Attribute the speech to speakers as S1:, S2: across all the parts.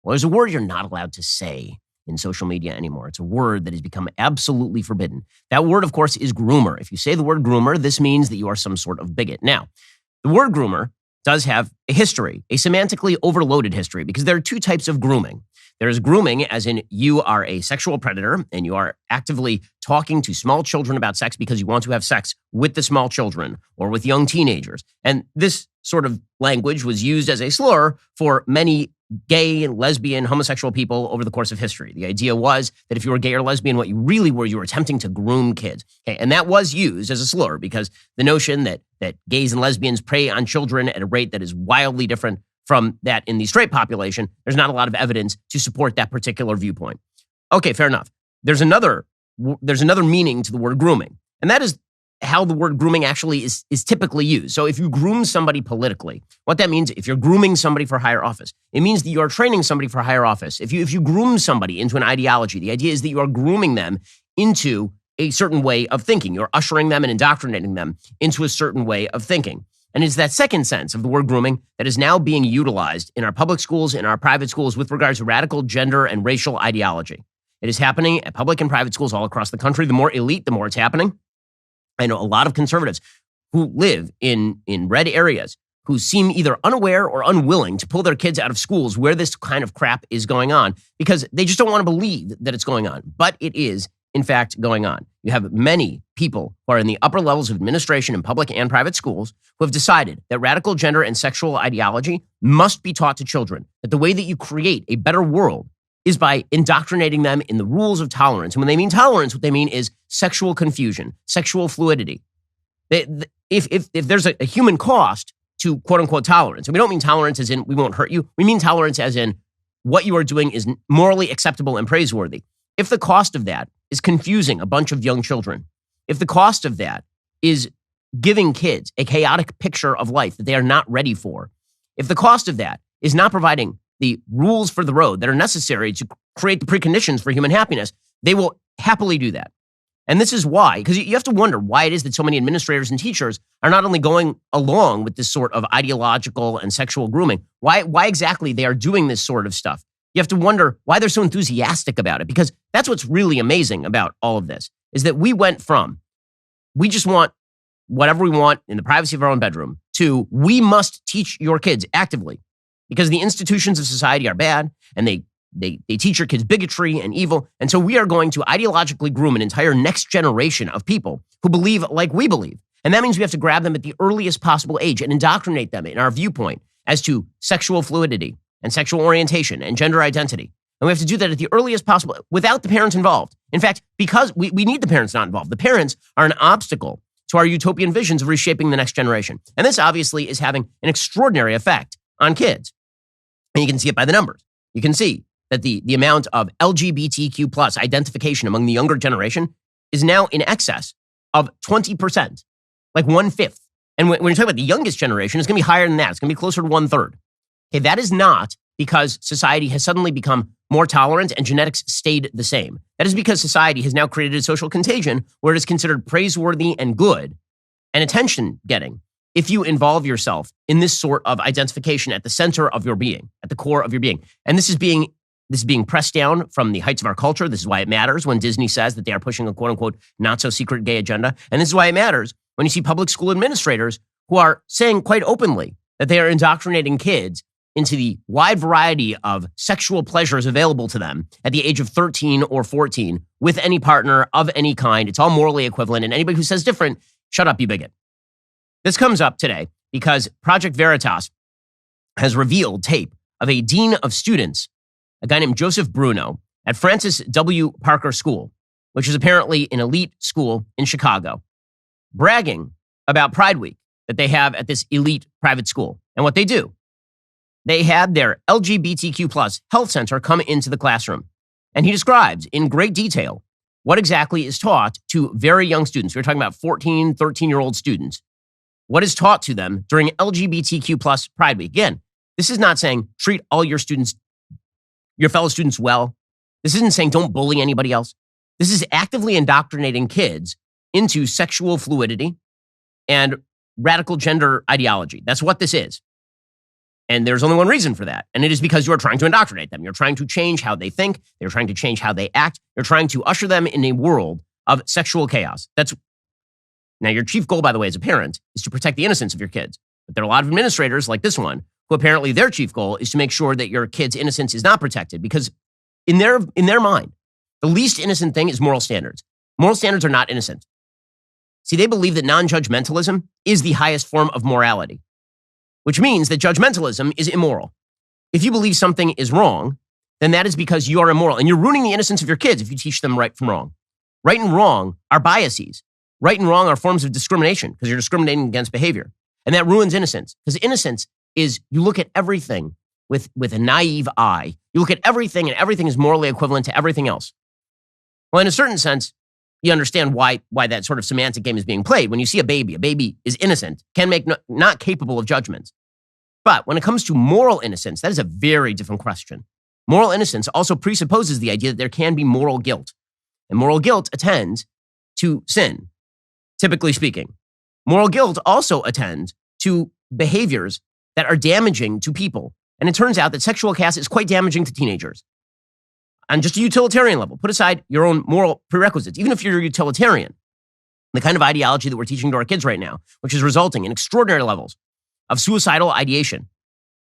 S1: Well, there's a word you're not allowed to say in social media anymore. It's a word that has become absolutely forbidden. That word, of course, is groomer. If you say the word groomer, this means that you are some sort of bigot. Now, the word groomer does have a history, a semantically overloaded history, because there are two types of grooming. There's grooming, as in you are a sexual predator and you are actively talking to small children about sex because you want to have sex with the small children or with young teenagers. And this sort of language was used as a slur for many gay and lesbian, homosexual people over the course of history. The idea was that if you were gay or lesbian, what you really were, you were attempting to groom kids. Okay, and that was used as a slur because the notion that gays and lesbians prey on children at a rate that is wildly different from that in the straight population, there's not a lot of evidence to support that particular viewpoint. Okay, fair enough. There's another meaning to the word grooming, and that is how the word grooming actually is typically used. So if you groom somebody politically, what that means, if you're grooming somebody for higher office, it means that you are training somebody for higher office. If you groom somebody into an ideology, the idea is that you are grooming them into a certain way of thinking. You're ushering them and indoctrinating them into a certain way of thinking. And it's that second sense of the word grooming that is now being utilized in our public schools, in our private schools with regards to radical gender and racial ideology. It is happening at public and private schools all across the country. The more elite, the more it's happening. I know a lot of conservatives who live in red areas who seem either unaware or unwilling to pull their kids out of schools where this kind of crap is going on because they just don't want to believe that it's going on. But it is, in fact, going on. You have many people who are in the upper levels of administration in public and private schools who have decided that radical gender and sexual ideology must be taught to children, that the way that you create a better world is by indoctrinating them in the rules of tolerance. And when they mean tolerance, what they mean is sexual confusion, sexual fluidity. If there's a human cost to quote unquote tolerance, and we don't mean tolerance as in we won't hurt you, we mean tolerance as in what you are doing is morally acceptable and praiseworthy. If the cost of that is confusing a bunch of young children, if the cost of that is giving kids a chaotic picture of life that they are not ready for, if the cost of that is not providing the rules for the road that are necessary to create the preconditions for human happiness, they will happily do that. And this is why, because you have to wonder why it is that so many administrators and teachers are not only going along with this sort of ideological and sexual grooming, why exactly they are doing this sort of stuff. You have to wonder why they're so enthusiastic about it, because that's what's really amazing about all of this, is that we went from, we just want whatever we want in the privacy of our own bedroom, to we must teach your kids actively because the institutions of society are bad and they teach your kids bigotry and evil. And so we are going to ideologically groom an entire next generation of people who believe like we believe. And that means we have to grab them at the earliest possible age and indoctrinate them in our viewpoint as to sexual fluidity and sexual orientation and gender identity. And we have to do that at the earliest possible without the parents involved. In fact, because we need the parents not involved. The parents are an obstacle to our utopian visions of reshaping the next generation. And this obviously is having an extraordinary effect on kids. And you can see it by the numbers. You can see that the amount of LGBTQ plus identification among the younger generation is now in excess of 20%, like 1/5. And when you're talking about the youngest generation, it's going to be higher than that. It's going to be closer to 1/3. Okay, that is not because society has suddenly become more tolerant and genetics stayed the same. That is because society has now created a social contagion where it is considered praiseworthy and good and attention-getting if you involve yourself in this sort of identification at the center of your being, at the core of your being. And this is being pressed down from the heights of our culture. This is why it matters when Disney says that they are pushing a quote-unquote not-so-secret gay agenda. And this is why it matters when you see public school administrators who are saying quite openly that they are indoctrinating kids into the wide variety of sexual pleasures available to them at the age of 13 or 14 with any partner of any kind. It's all morally equivalent. And anybody who says different, shut up, you bigot. This comes up today because Project Veritas has revealed tape of a dean of students, a guy named Joseph Bruno, at Francis W. Parker School, which is apparently an elite school in Chicago, bragging about Pride Week that they have at this elite private school. And what they do, they had their LGBTQ plus health center come into the classroom. And he describes in great detail what exactly is taught to very young students. We're talking about 14, 13-year-old students. What is taught to them during LGBTQ plus Pride Week. Again, this is not saying treat all your students, your fellow students well. This isn't saying don't bully anybody else. This is actively indoctrinating kids into sexual fluidity and radical gender ideology. That's what this is. And there's only one reason for that. And it is because you are trying to indoctrinate them. You're trying to change how they think. You're trying to change how they act. You're trying to usher them in a world of sexual chaos. Now, your chief goal, by the way, as a parent, is to protect the innocence of your kids. But there are a lot of administrators like this one who apparently their chief goal is to make sure that your kid's innocence is not protected because in their mind, the least innocent thing is moral standards. Moral standards are not innocent. See, they believe that non-judgmentalism is the highest form of morality, which means that judgmentalism is immoral. If you believe something is wrong, then that is because you are immoral, and you're ruining the innocence of your kids if you teach them right from wrong. Right and wrong are biases. Right and wrong are forms of discrimination because you're discriminating against behavior. And that ruins innocence, because innocence is you look at everything with a naive eye. You look at everything, and everything is morally equivalent to everything else. Well, in a certain sense, you understand why that sort of semantic game is being played. When you see a baby is innocent, can make not capable of judgments. But when it comes to moral innocence, that is a very different question. Moral innocence also presupposes the idea that there can be moral guilt. And moral guilt attends to sin, typically speaking. Moral guilt also attends to behaviors that are damaging to people. And it turns out that sexual chaos is quite damaging to teenagers. On just a utilitarian level, put aside your own moral prerequisites, even if you're a utilitarian, the kind of ideology that we're teaching to our kids right now, which is resulting in extraordinary levels of suicidal ideation,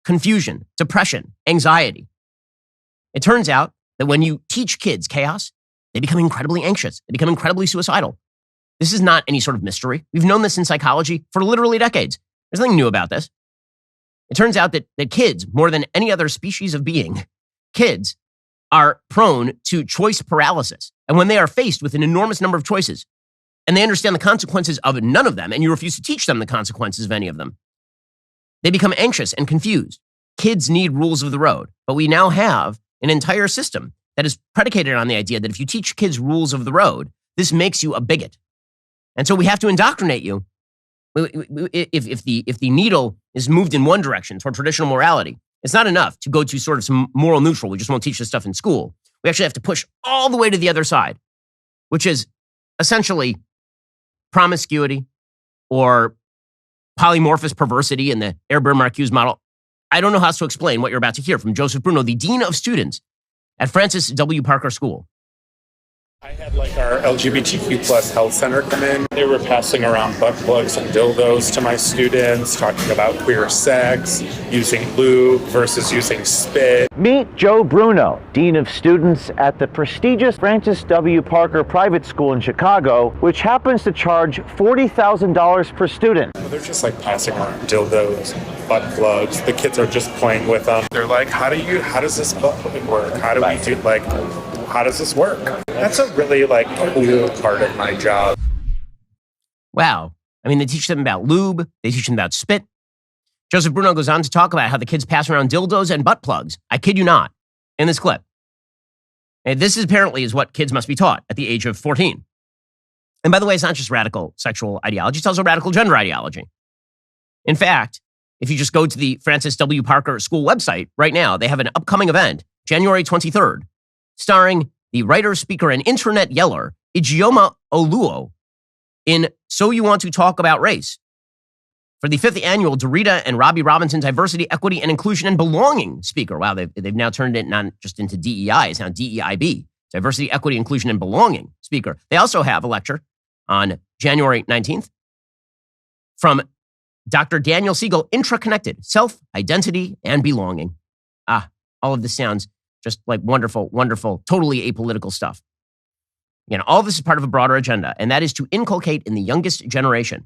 S1: confusion, depression, anxiety. It turns out that when you teach kids chaos, they become incredibly anxious. They become incredibly suicidal. This is not any sort of mystery. We've known this in psychology for literally decades. There's nothing new about this. It turns out that kids, more than any other species of being, kids are prone to choice paralysis. And when they are faced with an enormous number of choices, and they understand the consequences of none of them, and you refuse to teach them the consequences of any of them, they become anxious and confused. Kids need rules of the road. But we now have an entire system that is predicated on the idea that if you teach kids rules of the road, this makes you a bigot. And so we have to indoctrinate you. If the needle is moved in one direction toward traditional morality, it's not enough to go to sort of some moral neutral. We just won't teach this stuff in school. We actually have to push all the way to the other side, which is essentially promiscuity or polymorphous perversity in the Herbert-Marcuse model. I don't know how else to explain what you're about to hear from Joseph Bruno, the Dean of Students at Francis W. Parker School.
S2: I had our LGBTQ plus health center come in. They were passing around butt plugs and dildos to my students, talking about queer sex, using lube versus using spit.
S3: Meet Joe Bruno, Dean of Students at the prestigious Francis W. Parker Private School in Chicago, which happens to charge $40,000 per student.
S2: They're just passing around dildos, butt plugs. The kids are just playing with them. They're like, how does this butt plug work? How do we do, how does this work? That's a really cool part of my job.
S1: Wow. I mean, they teach them about lube. They teach them about spit. Joseph Bruno goes on to talk about how the kids pass around dildos and butt plugs. I kid you not, in this clip. And this apparently is what kids must be taught at the age of 14. And by the way, it's not just radical sexual ideology. It's also radical gender ideology. In fact, if you just go to the Francis W. Parker School website right now, they have an upcoming event, January 23rd, starring the writer, speaker, and internet yeller, Ijeoma Oluo, in So You Want to Talk About Race, for the 5th annual Dorita and Robbie Robinson Diversity, Equity, and Inclusion and Belonging speaker. Wow, they've now turned it not just into DEI, it's now DEIB, Diversity, Equity, Inclusion, and Belonging speaker. They also have a lecture on January 19th from Dr. Daniel Siegel, Intraconnected, Self, Identity, and Belonging. All of this sounds just wonderful, wonderful, totally apolitical stuff. All of this is part of a broader agenda, and that is to inculcate in the youngest generation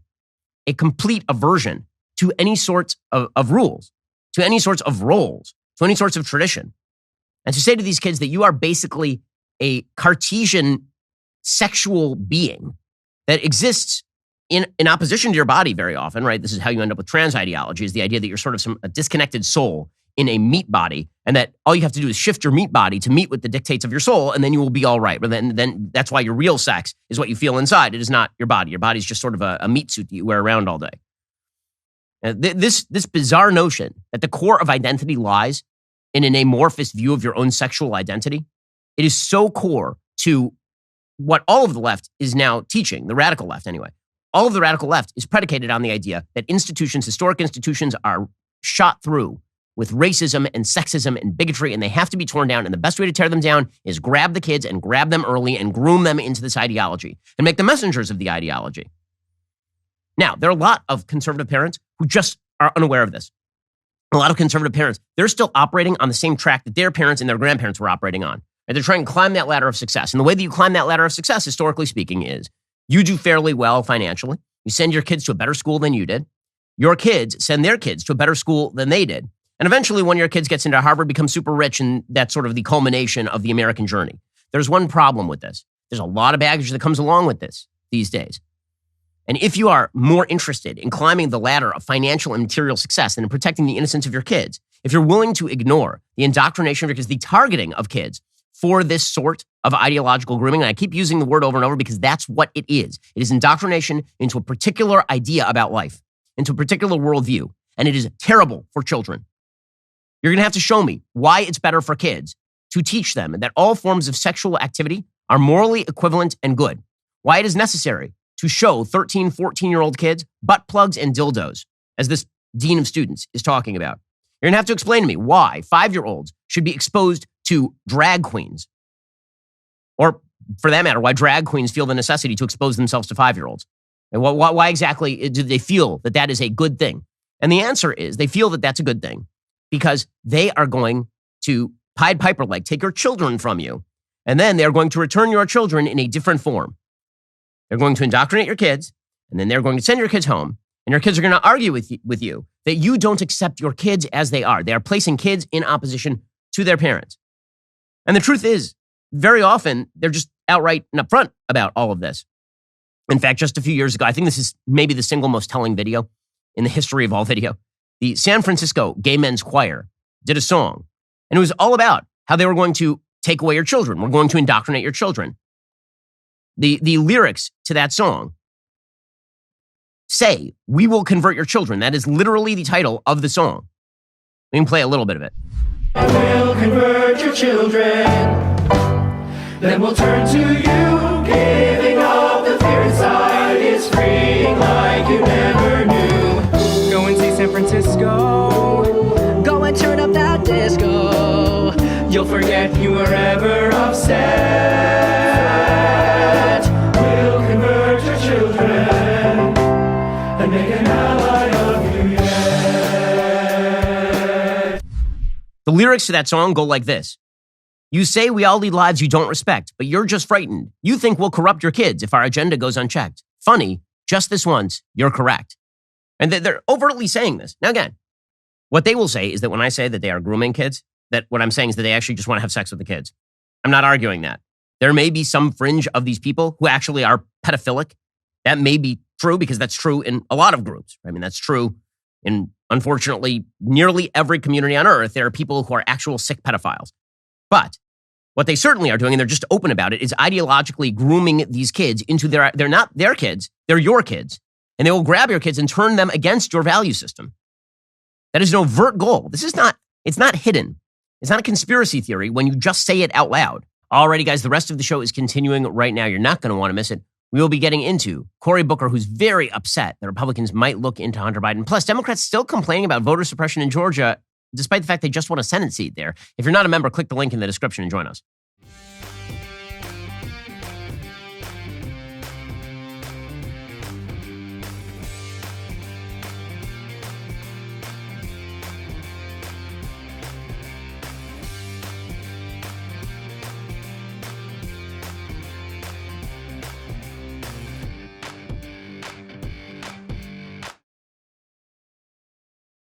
S1: a complete aversion to any sorts of rules, to any sorts of roles, to any sorts of tradition. And to say to these kids that you are basically a Cartesian sexual being that exists in opposition to your body very often, right? This is how you end up with trans ideology, is the idea that you're sort of a disconnected soul in a meat body, and that all you have to do is shift your meat body to meet with the dictates of your soul, and then you will be all right. But then that's why your real sex is what you feel inside. It is not your body. Your body is just sort of a meat suit that you wear around all day. This bizarre notion that the core of identity lies in an amorphous view of your own sexual identity, it is so core to what all of the left is now teaching, the radical left anyway. All of the radical left is predicated on the idea that institutions, historic institutions, are shot through with racism and sexism and bigotry, and they have to be torn down. And the best way to tear them down is grab the kids and grab them early and groom them into this ideology and make them messengers of the ideology. Now, there are a lot of conservative parents who just are unaware of this. A lot of conservative parents, they're still operating on the same track that their parents and their grandparents were operating on. And they're trying to climb that ladder of success. And the way that you climb that ladder of success, historically speaking, is you do fairly well financially. You send your kids to a better school than you did. Your kids send their kids to a better school than they did. And eventually, one of your kids gets into Harvard, becomes super rich, and that's sort of the culmination of the American journey. There's one problem with this. There's a lot of baggage that comes along with this these days. And if you are more interested in climbing the ladder of financial and material success than in protecting the innocence of your kids, if you're willing to ignore the indoctrination of your kids, the targeting of kids for this sort of ideological grooming, and I keep using the word over and over because that's what it is. It is indoctrination into a particular idea about life, into a particular worldview, and it is terrible for children. You're going to have to show me why it's better for kids to teach them that all forms of sexual activity are morally equivalent and good, why it is necessary to show 13, 14-year-old kids butt plugs and dildos, as this dean of students is talking about. You're going to have to explain to me why 5-year-olds should be exposed to drag queens, or for that matter, why drag queens feel the necessity to expose themselves to 5-year-olds. And why exactly do they feel that that is a good thing? And the answer is they feel that that's a good thing because they are going to Pied Piper-like take your children from you, and then they're going to return your children in a different form. They're going to indoctrinate your kids, and then they're going to send your kids home, and your kids are going to argue with you that you don't accept your kids as they are. They are placing kids in opposition to their parents. And the truth is, very often, they're just outright and upfront about all of this. In fact, just a few years ago, I think this is maybe the single most telling video in the history of all video. The San Francisco Gay Men's Choir did a song, and it was all about how they were going to take away your children. We're going to indoctrinate your children. The lyrics to that song say, "We will convert your children." That is literally the title of the song. We can play a little bit of it.
S4: I will convert your children, then we'll turn to you. Giving up the fear inside is freeing like you never knew. Go and see San Francisco. Go and turn up that disco. You'll forget you were ever upset. We'll convert your children and make an ally of you yet.
S1: The lyrics to that song go like this. You say we all lead lives you don't respect, but you're just frightened. You think we'll corrupt your kids if our agenda goes unchecked. Funny, just this once, you're correct. And they're overtly saying this. Now again, what they will say is that when I say that they are grooming kids, that what I'm saying is that they actually just want to have sex with the kids. I'm not arguing that. There may be some fringe of these people who actually are pedophilic. That may be true because that's true in a lot of groups. I mean, that's true in, unfortunately, nearly every community on earth. There are people who are actual sick pedophiles. But what they certainly are doing, and they're just open about it, is ideologically grooming these kids into they're not their kids, they're your kids. And they will grab your kids and turn them against your value system. That is an overt goal. It's not hidden. It's not a conspiracy theory when you just say it out loud. Alrighty, guys, the rest of the show is continuing right now. You're not going to want to miss it. We will be getting into Cory Booker, who's very upset that Republicans might look into Hunter Biden. Plus, Democrats still complaining about voter suppression in Georgia, despite the fact they just won a Senate seat there. If you're not a member, click the link in the description and join us.